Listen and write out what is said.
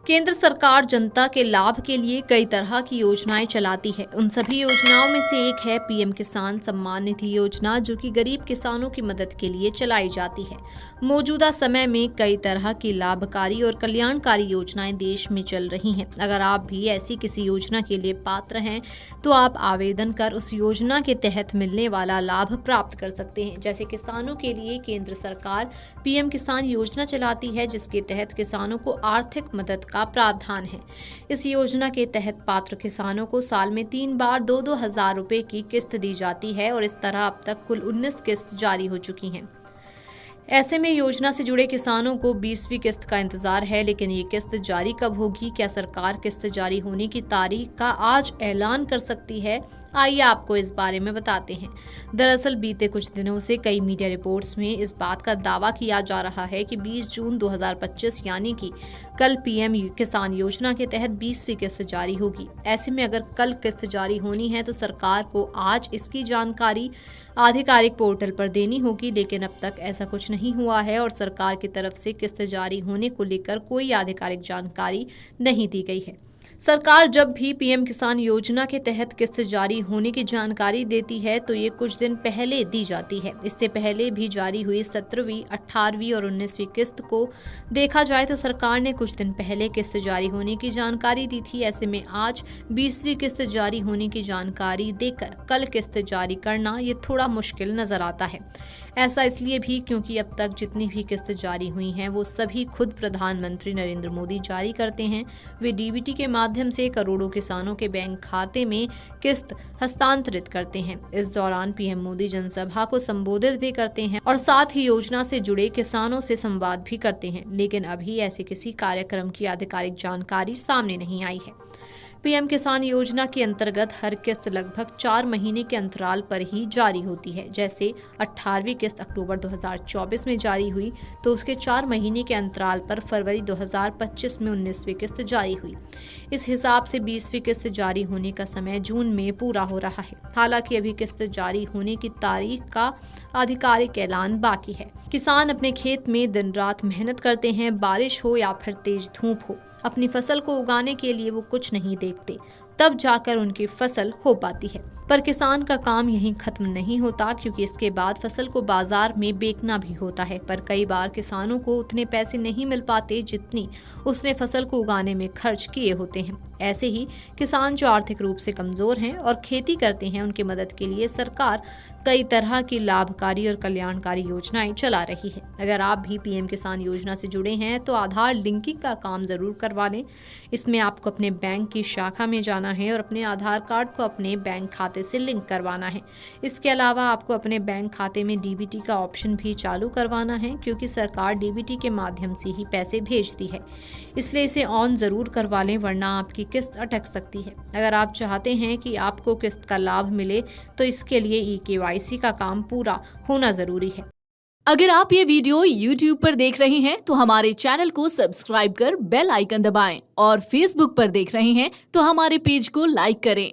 केंद्र सरकार जनता के लाभ के लिए कई तरह की योजनाएं चलाती है। उन सभी योजनाओं में से एक है पीएम किसान सम्मान निधि योजना, जो कि गरीब किसानों की मदद के लिए चलाई जाती है। मौजूदा समय में कई तरह की लाभकारी और कल्याणकारी योजनाएं देश में चल रही हैं। अगर आप भी ऐसी किसी योजना के लिए पात्र हैं तो आप आवेदन कर उस योजना के तहत मिलने वाला लाभ प्राप्त कर सकते हैं। जैसे किसानों के लिए केंद्र सरकार पीएम किसान योजना चलाती है, जिसके तहत किसानों को आर्थिक मदद का प्रावधान है। इस योजना के तहत पात्र किसानों को साल में 3 बार 2-2 हजार रुपए की किस्त दी जाती है और इस तरह अब तक कुल 19 किस्त जारी हो चुकी हैं। ऐसे में योजना से जुड़े किसानों को 20वीं किस्त का इंतजार है, लेकिन ये किस्त जारी कब होगी? क्या सरकार किस्त जारी होने की तारीख का आज ऐलान कर सकती है? आइए आपको इस बारे में बताते हैं। दरअसल बीते कुछ दिनों से कई मीडिया रिपोर्ट्स में इस बात का दावा किया जा रहा है कि 20 जून 2025 यानी कि कल पीएम किसान योजना के तहत 20वीं किस्त जारी होगी। ऐसे में अगर कल किस्त जारी होनी है तो सरकार को आज इसकी जानकारी आधिकारिक पोर्टल पर देनी होगी, लेकिन अब तक ऐसा कुछ नहीं हुआ है और सरकार की तरफ से किस्त जारी होने को लेकर कोई आधिकारिक जानकारी नहीं दी गई है। सरकार जब भी पीएम किसान योजना के तहत किस्त जारी होने की जानकारी देती है तो ये कुछ दिन पहले दी जाती है। इससे पहले भी जारी हुई 17वीं, 18वीं और 19वीं किस्त को देखा जाए तो सरकार ने कुछ दिन पहले किस्त जारी होने की जानकारी दी थी। ऐसे में आज 20वीं किस्त जारी होने की जानकारी देकर कल किस्त जारी करना ये थोड़ा मुश्किल नजर आता है। ऐसा इसलिए भी क्योंकि अब तक जितनी भी किस्त जारी हुई हैं वो सभी खुद प्रधानमंत्री नरेंद्र मोदी जारी करते हैं। वे डीबीटी के माध्यम से करोड़ों किसानों के बैंक खाते में किस्त हस्तांतरित करते हैं। इस दौरान पीएम मोदी जनसभा को संबोधित भी करते हैं और साथ ही योजना से जुड़े किसानों से संवाद भी करते हैं, लेकिन अभी ऐसे किसी कार्यक्रम की आधिकारिक जानकारी सामने नहीं आई है। पीएम किसान योजना के अंतर्गत हर किस्त लगभग 4 महीने के अंतराल पर ही जारी होती है। जैसे 18वीं किस्त अक्टूबर 2024 में जारी हुई तो उसके 4 महीने के अंतराल पर फरवरी 2025 में 19वीं किस्त जारी हुई। इस हिसाब से 20वीं किस्त जारी होने का समय जून में पूरा हो रहा है। हालांकि अभी किस्त जारी होने की तारीख का आधिकारिक ऐलान बाकी है। किसान अपने खेत में दिन रात मेहनत करते हैं, बारिश हो या फिर तेज धूप हो। अपनी फसल को उगाने के लिए वो कुछ नहीं देखते, तब जाकर उनकी फसल हो पाती है। पर किसान का काम यहीं खत्म नहीं होता, क्योंकि इसके बाद फसल को बाजार में बेचना भी होता है। पर कई बार किसानों को उतने पैसे नहीं मिल पाते जितनी उसने फसल को उगाने में खर्च किए होते हैं। ऐसे ही किसान जो आर्थिक रूप से कमजोर हैं और खेती करते हैं, उनकी मदद के लिए सरकार कई तरह की लाभकारी और कल्याणकारी योजनाएं चला रही है। अगर आप भी पीएम किसान योजना से जुड़े हैं तो आधार लिंकिंग का काम जरूर करवा लें। इसमें आपको अपने बैंक की शाखा में जाना है और अपने आधार कार्ड को अपने बैंक खाते से लिंक करवाना है। इसके अलावा आपको अपने बैंक खाते में डीबीटी का ऑप्शन भी चालू करवाना है, क्योंकि सरकार डीबीटी के माध्यम से ही पैसे भेजती है। इसलिए इसे ऑन जरूर करवा लें, वरना आपकी किस्त अटक सकती है। अगर आप चाहते हैं कि आपको किस्त का लाभ मिले तो इसके लिए ई-केवाईसी का काम पूरा होना जरूरी है। अगर आप ये वीडियो YouTube पर देख रहे हैं तो हमारे चैनल को सब्सक्राइब कर बेल आइकन दबाएं और Facebook पर देख रहे हैं तो हमारे पेज को लाइक करें।